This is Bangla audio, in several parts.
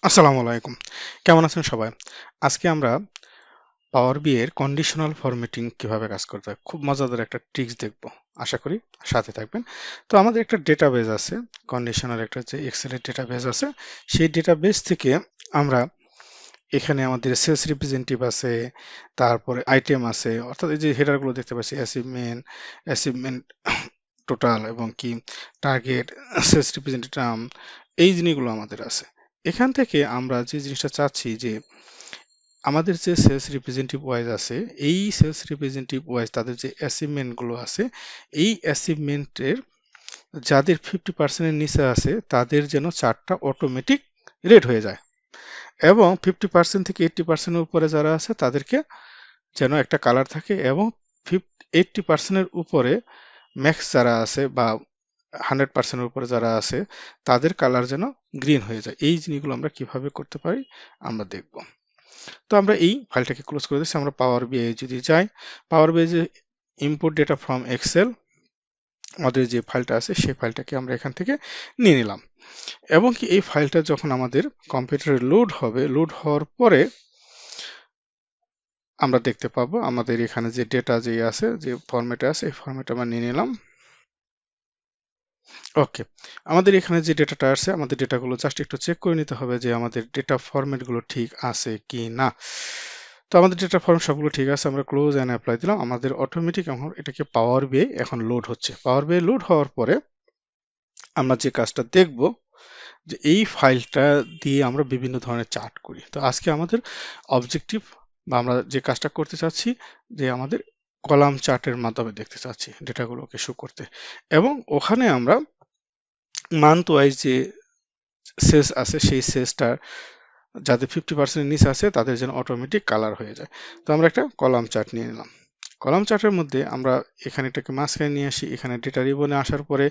আসসালামু আলাইকুম। কেমন আছেন সবাই? আজকে আমরা পাওয়ার বি এর কন্ডিশনাল ফরম্যাটিং কিভাবে কাজ করতে হয় খুব মজাদার একটা ট্রিক্স দেখব। আশা করি সাথে থাকবেন। তো আমাদের একটা ডেটাবেজ আছে, কন্ডিশনাল একটা যে এক্সেল এর ডেটাবেজ আছে। সেই ডেটাবেজ থেকে আমরা এখানে আমাদের সেলস রিপ্রেজেন্টেটিভ আছে, তারপরে আইটেম আছে, অর্থাৎ এই যে হেডার গুলো দেখতে পাচ্ছি অ্যাচিভমেন্ট টোটাল এবং কি টার্গেট, সেলস রিপ্রেজেন্টেটিভ, এই জিনিসগুলো আমাদের আছে। এখান থেকে আমরা যে জিনিসটা চাচ্ছি যে আমাদের যে সেলস রিপ্রেজেন্টেটিভ ওয়াইজ আছে, এই সেলস রিপ্রেজেন্টেটিভ ওয়াইজ তাদের যে অ্যাচিভমেন্ট গুলো আছে, এই অ্যাচিভমেন্টের যাদের 50% এর নিচে আছে তাদের যেন চার্টটা অটোমেটিক রেড হয়ে যায়, এবং 50% থেকে 80% এর উপরে যারা আছে তাদেরকে যেন একটা কালার থাকে, এবং 80% এর উপরে ম্যাক্স যারা আছে বা 100% এর উপরে যারা আছে তাদের কালার যেন গ্রিন হয়ে যায়। এই জিনিসগুলো আমরা কিভাবে করতে পারি আমরা দেখব। তো আমরা এই ফাইলটাকে ক্লোজ করে দিচ্ছি। আমরা পাওয়ার বিআই যদি যাই, পাওয়ার বিআই যে ইনপুট ডেটা ফ্রম এক্সেল আমাদের যে ফাইলটা আছে সেই ফাইলটাকে আমরা এখান থেকে নিয়ে নিলাম, এবং কি এই ফাইলটা যখন আমাদের কম্পিউটারে লোড হবে, লোড হওয়ার পরে আমরা দেখতে পাবো আমাদের এখানে যে ডেটা যে আছে, যে ফরম্যাটে আছে, এই ফরম্যাটে আমরা নিয়ে নিলাম। ওকে, আমাদের এখানে যে ডেটাটা আছে, আমাদের ডেটাগুলো জাস্ট একটু চেক করে নিতে হবে যে আমাদের ডেটা ফরম্যাটগুলো ঠিক আছে কি না। তো আমাদের ডেটা ফর্ম সবগুলো ঠিক আছে, আমরা ক্লোজ অ্যান্ড অ্যাপ্লাই দিলাম। আমাদের অটোমেটিক এখন এটাকে পাওয়ার বিআই এখন লোড হচ্ছে। পাওয়ার বিআই লোড হওয়ার পরে আমরা যে কাজটা দেখব যে এই ফাইলটা দিয়ে আমরা বিভিন্ন ধরনের চার্ট করি। তো আজকে আমাদের অবজেক্টিভ বা আমরা যে কাজটা করতে চাচ্ছি যে আমাদের কলাম চার্টের মাধ্যমে দেখতে চাচ্ছি ডেটাগুলোকে শো করতে, এবং ওখানে আমরা মান্থ ওয়াইজ যে সেস আছে সেই সেসটার যাদের 50% এর নিচে আছে তাদের যেন অটোমেটিক কালার হয়ে যায়। তো আমরা একটা কলাম চার্ট নিয়ে নিলাম। কলাম চার্টের মধ্যে আমরা এখানে এটাকে মাঝখানে নিয়ে আসি। এখানে ডেটা রিবনে আসার পরে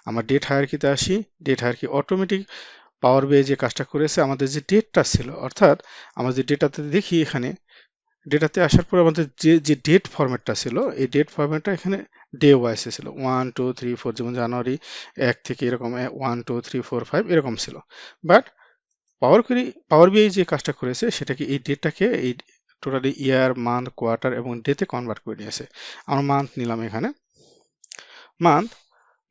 আমরা ডেট হায়ারার্কিতে আসি। ডেট হায়ারার্কি অটোমেটিক পাওয়ার বিআই যে কাজটা করেছে, আমাদের যে ডেটটা ছিল, অর্থাৎ আমরা যে ডেটাতে দেখি এখানে ডেটাতে আসার পর আমাদের যে যে ডেট ফরম্যাটটা ছিল, এই ডেট ফরম্যাটটা এখানে ডে ওয়াইজ ছিল 1 2 3 4, যেমন জানুয়ারি 1 থেকে এরকম 1 2 3 4 5 এরকম ছিল। বাট পাওয়ার বিআই যে কাজটা করেছে সেটাকে এই ডেটটাকে এই টোটালি ইয়ার, মান্থ, কোয়ার্টার এবং ডেতে কনভার্ট করে নিয়েছে। আমরা মান্থ নিলাম এখানে। মান্থ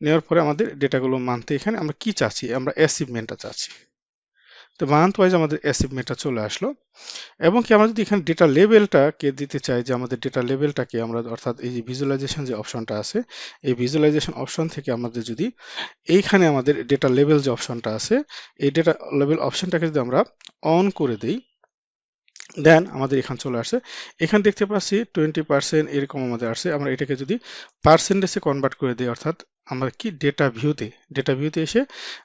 নেওয়ার পরে আমাদের ডেটাগুলো মান্থে এখানে আমরা কি চাচ্ছি, আমরা অ্যাচিভমেন্টটা চাচ্ছি। তো মান্থ ওয়াইজ আমাদের অ্যাচিভমেন্টটা চলে আসলো, এবং কি আমরা যদি এখানে ডেটা লেভেলটাকে দিতে চাই যে আমাদের ডেটা লেভেলটাকে আমরা, অর্থাৎ এই যে ভিজুয়ালাইজেশন যে অপশনটা আছে, এই ভিজুয়ালাইজেশন অপশন থেকে আমাদের যদি এইখানে আমাদের ডেটা লেভেল যে অপশনটা আছে, এই ডেটা লেভেল অপশনটাকে যদি আমরা অন করে দিই, দেন আমাদের এখানে চলে আসে। এখানে দেখতে পাচ্ছি 20% এরকম আমাদের আসছে। আমরা এটাকে যদি পার্সেন্টেজে কনভার্ট করে দিই, অর্থাৎ আমরা কি ডেটা ভিউতে এসে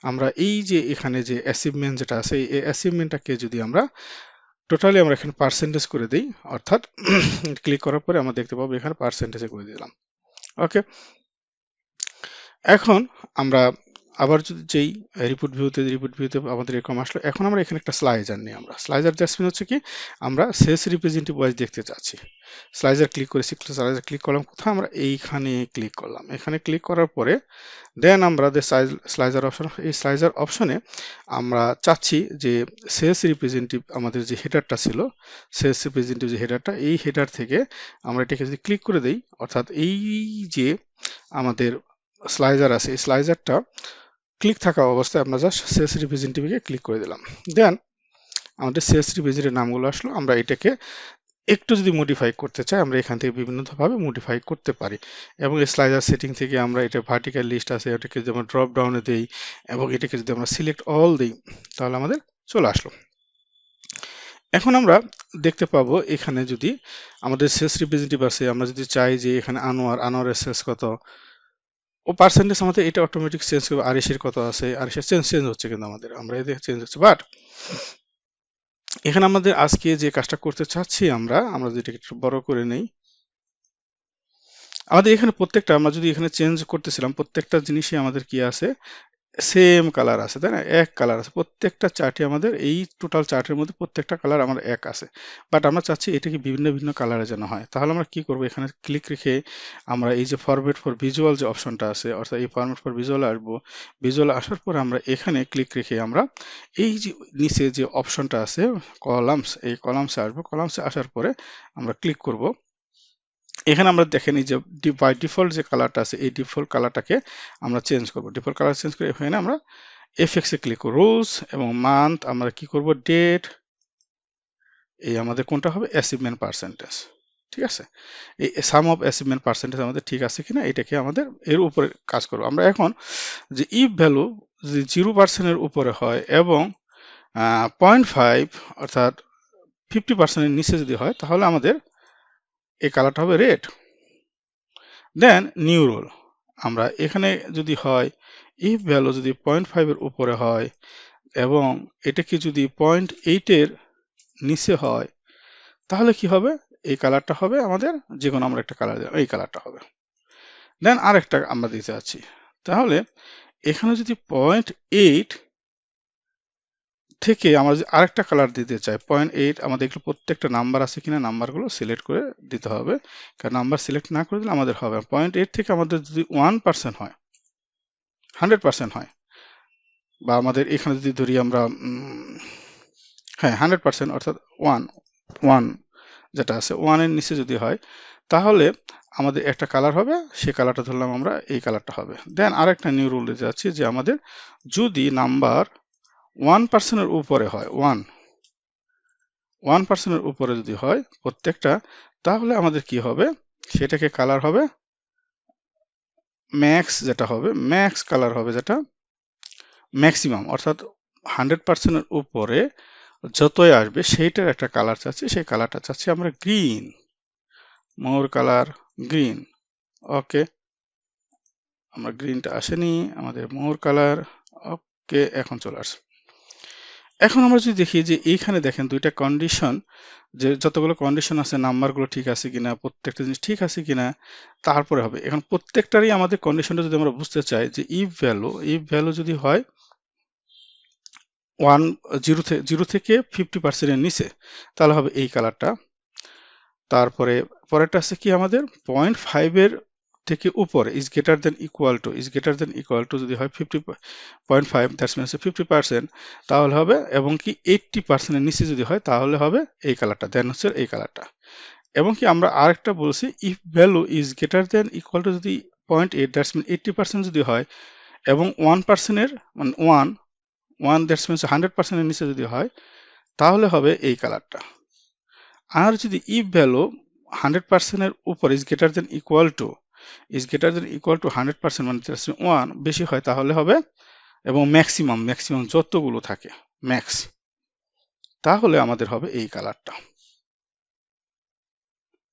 আমরা এই যে এখানে যে অ্যাচিভমেন্ট যেটা আছে, এই অ্যাচিভমেন্টটাকে যদি আমরা টোটালি আমরা এখানে পার্সেন্টেজ করে দিই, অর্থাৎ ক্লিক করার পরে আমরা দেখতে পাবো এখানে পার্সেন্টেজে করে দিলাম। ওকে, এখন আমরা আবার যদি যেই রিপোর্ট ভিউতে আমাদের এরকম আসলো। এখন আমরা এখানে একটা স্লাইজার নিই। আমরা স্লাইজার জাস্ট হচ্ছে কি, আমরা সেলস রিপ্রেজেন্টেটিভ ওয়াইজ দেখতে চাচ্ছি। স্লাইজার ক্লিক করেছি, স্লাইজার ক্লিক করলাম কোথায়, আমরা এইখানে ক্লিক করলাম। এখানে ক্লিক করার পরে দেন আমরা স্লাইজার অপশন, এই স্লাইজার অপশনে আমরা চাচ্ছি যে সেলস রিপ্রেজেন্টেটিভ আমাদের যে হেডারটা ছিল, সেলস রিপ্রেজেন্টেটিভ যে হেডারটা, এই হেডার থেকে আমরা এটাকে যদি ক্লিক করে দেই, অর্থাৎ এই যে আমাদের স্লাইজার আছে, এই স্লাইজারটা ক্লিক থাকা অবস্থায় আমরা জাস্ট সেলস রিপ্রেজেন্টেটিভকে ক্লিক করে দিলাম। দেন আমাদের সেলস রিপ্রেজেন্টেটিভ নামগুলো আসলো। আমরা এটাকে একটু যদি মডিফাই করতে চাই, আমরা এখান থেকে বিভিন্নভাবে মডিফাই করতে পারি, এবং এই স্লাইজার সেটিং থেকে আমরা এটা ভার্টিক্যাল লিস্ট আছে, এটাকে যদি আমরা ড্রপ ডাউনে দেই এবং এটাকে যদি আমরা সিলেক্ট অল দিই, তাহলে আমাদের চলে আসলো। এখন আমরা দেখতে পাবো এখানে যদি আমাদের সেলস রিপ্রেজেন্টেটিভ আছে, আমরা যদি চাই যে এখানে আনোয়ারের সেলস কত, ও পার্সেন্টেজ আমাদের এটা অটোমেটিক চেঞ্জ করবে। আরিশের কত আছে, আরিশের চেঞ্জ হচ্ছে, কিন্তু আমরা এদের চেঞ্জ হচ্ছে। বাট এখানে আমাদের আজকে যে কাজটা করতে চাচ্ছি, আমরা যদি এটাকে একটু বড় করে নেই, আমাদের এখানে প্রত্যেকটা আমরা যদি এখানে চেঞ্জ করতেছিলাম, প্রত্যেকটা জিনিসই আমাদের কি আছে, সেম কালার আছে, তাই না? এক কালার আছে প্রত্যেকটা চার্টে, আমাদের এই টোটাল চার্টের মধ্যে প্রত্যেকটা কালার আমার এক আছে। বাট আমরা চাচ্ছি এটাকে বিভিন্ন বিভিন্ন কালারে যেন হয়। তাহলে আমরা কি করব, এখানে ক্লিক রেখে আমরা এই যে ফরম্যাট ফর ভিজুয়াল যে অপশনটা আছে, অর্থাৎ এই ফরম্যাট ফর ভিজুয়াল আসবো। ভিজুয়াল আসার পর আমরা এখানে ক্লিক রেখে আমরা এই যে নিচে যে অপশনটা আছে কলামস, এই কলামসে আসবো। কলামসে আসার পরে আমরা ক্লিক করব। এখানে আমরা দেখেন এই যে বাই ডিফল্ট যে কালারটা আছে, এই ডিফল্ট কালারটাকে আমরা চেঞ্জ করব। ডিফল্ট কালার চেঞ্জ করে এখানে আমরা এফএক্সে ক্লিক করব। রোজ এবং মান্থ আমরা কি করব, ডেট, এই আমাদের কোনটা হবে, অ্যাচিভমেন্ট পার্সেন্টেজ। ঠিক আছে, এই সাম অফ অ্যাচিভমেন্ট পার্সেন্টেজ আমাদের ঠিক আছে কিনা এটাকে আমাদের এর উপরে কাজ করব আমরা এখন। যে ইফ ভ্যালু যদি 0% উপরে হয় এবং 0.5 অর্থাৎ 50% নিচে যদি হয়, তাহলে আমাদের এই কালারটা হবে রেড। দেন নিউ রুল, আমরা এখানে যদি হয় ইফ ভ্যালু যদি 0.5 এর উপরে হয় এবং এটাকে যদি 0.8 এর নিচে হয়, তাহলে কি হবে, এই কালারটা হবে আমাদের, যে কোনো আমরা একটা কালার এই কালারটা হবে। দেন আরেকটা আমরা দিতে যাচ্ছি, তাহলে এখানে যদি 0.8 থেকে আমরা যদি আরেকটা কালার দিতে চাই, 0.8 আমাদের এগুলো প্রত্যেকটা নাম্বার আছে কিনা নাম্বারগুলো সিলেক্ট করে দিতে হবে, কারণ নাম্বার সিলেক্ট না করে দিলে আমাদের হবে 0.8 থেকে আমাদের যদি 1% হয়, 100% হয়, বা আমাদের এখানে যদি ধরি আমরা হ্যাঁ 100% অর্থাৎ ওয়ান ওয়ান যেটা আছে, ওয়ানের নিচে যদি হয়, তাহলে আমাদের একটা কালার হবে, সেই কালারটা ধরলাম আমরা, এই কালারটা হবে। দেন আরেকটা নিউ রুল দিতে যাচ্ছি, যে আমাদের যদি নাম্বার 1%-এর উপরে হয়, 1%-এর উপরে যদি হয় প্রত্যেকটা, তাহলে আমাদের কি হবে, সেটাকে কালার হবে ম্যাক্স, যেটা হবে ম্যাক্স কালার হবে, যেটা ম্যাক্সিমাম, অর্থাৎ 100%-এর উপরে যতই আসবে সেইটার একটা কালার চাচ্ছি, সেই কালারটা চাচ্ছি আমরা গ্রিন, মোর কালার গ্রিন। ওকে, আমরা গ্রিনটা আসেনি, আমাদের মোর কালার। ওকে, এখন চলে আসছে। এখন আমরা যদি দেখি যে এইখানে দেখেন দুইটা কন্ডিশন, যে যতগুলো কন্ডিশন আছে নাম্বারগুলো ঠিক আছে কিনা, প্রত্যেকটা জিনিস ঠিক আছে কিনা, তারপরে হবে। এখন প্রত্যেকটারই আমাদের কন্ডিশনটা যদি আমরা বুঝতে চাই, যে ইফ ভ্যালু যদি হয় 0 থেকে 50%-এর নিচে, তাহলে হবে এই কালারটা। তারপরে পরেরটা আছে কি আমাদের 0.5 এর থেকে উপরে, is greater than equal to যদি হয় 50.5, দ্যাটস মিনস 50%, তাহলে হবে, এবং কি 80% এর নিচে যদি হয়, তাহলে হবে এই কালারটা, দেন হচ্ছে এই কালারটা। এবং কি আমরা আরেকটা বলছি, if value is greater than equal to যদি 0.8, দ্যাটস মিন 80% যদি হয়, এবং 1% এর মানে ওয়ান দ্যাটস মিনস 100% এর নিচে যদি হয়, তাহলে হবে এই কালারটা। আর যদি ইফ ভ্যালু 100% এর উপর is greater than equal to 100% মানে 1 বেশি হয়, তাহলে হবে, এবং ম্যাক্সিমাম যতগুলো থাকে ম্যাক্স, তাহলে আমাদের হবে এই কালারটা।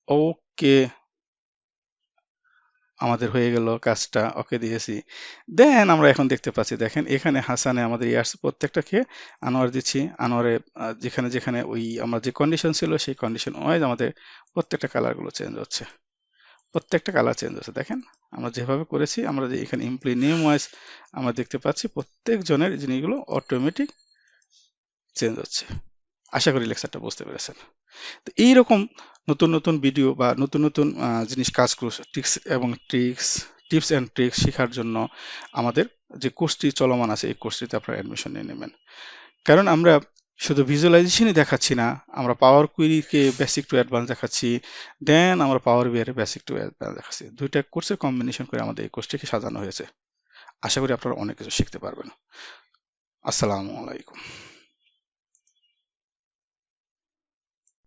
ওকে, আমাদের হয়ে গেল কাজটা, ওকে দিয়েছি। দেন আমরা এখন দেখতে পাচ্ছি, দেখেন এখানে হাসানে আমাদের ইয়ার্স প্রত্যেকটাকে আনোয়ার দিচ্ছি, আনোয়ারে যেখানে যেখানে ওই আমার যে কন্ডিশন ছিল সেই কন্ডিশন ওয়াইজ আমাদের প্রত্যেকটা কালারগুলো চেঞ্জ হচ্ছে, প্রত্যেকটা কালার চেঞ্জ হচ্ছে। দেখেন আমরা যেভাবে করেছি, আমরা যে এখানে এমপ্লয়ি নেম ওয়াইজ আমরা দেখতে পাচ্ছি প্রত্যেক জনের জিনিসগুলো অটোমেটিক চেঞ্জ হচ্ছে। আশা করি লেকচারটা বুঝতে পেরেছেন। তো এইরকম নতুন নতুন ভিডিও বা নতুন নতুন জিনিস কাজ করছে, টিপস অ্যান্ড ট্রিক্স শেখার জন্য আমাদের যে কোর্সটি চলমান আছে, এই কোর্সটিতে আপনারা অ্যাডমিশন নিয়ে নেবেন। কারণ আমরা শুধু ভিজুয়ালাইজেশনই দেখাচ্ছি না, আমরা পাওয়ার কুইরিকে বেসিক টু অ্যাডভান্স দেখাচ্ছি, দেন আমরা পাওয়ার বিআই এর বেসিক টু অ্যাডভান্স দেখাচ্ছি। দুইটা কোর্সের কম্বিনেশন করে আমাদের এই কোর্সটিকে সাজানো হয়েছে। আশা করি আপনারা অনেক কিছু শিখতে পারবেন। আসসালামু আলাইকুম।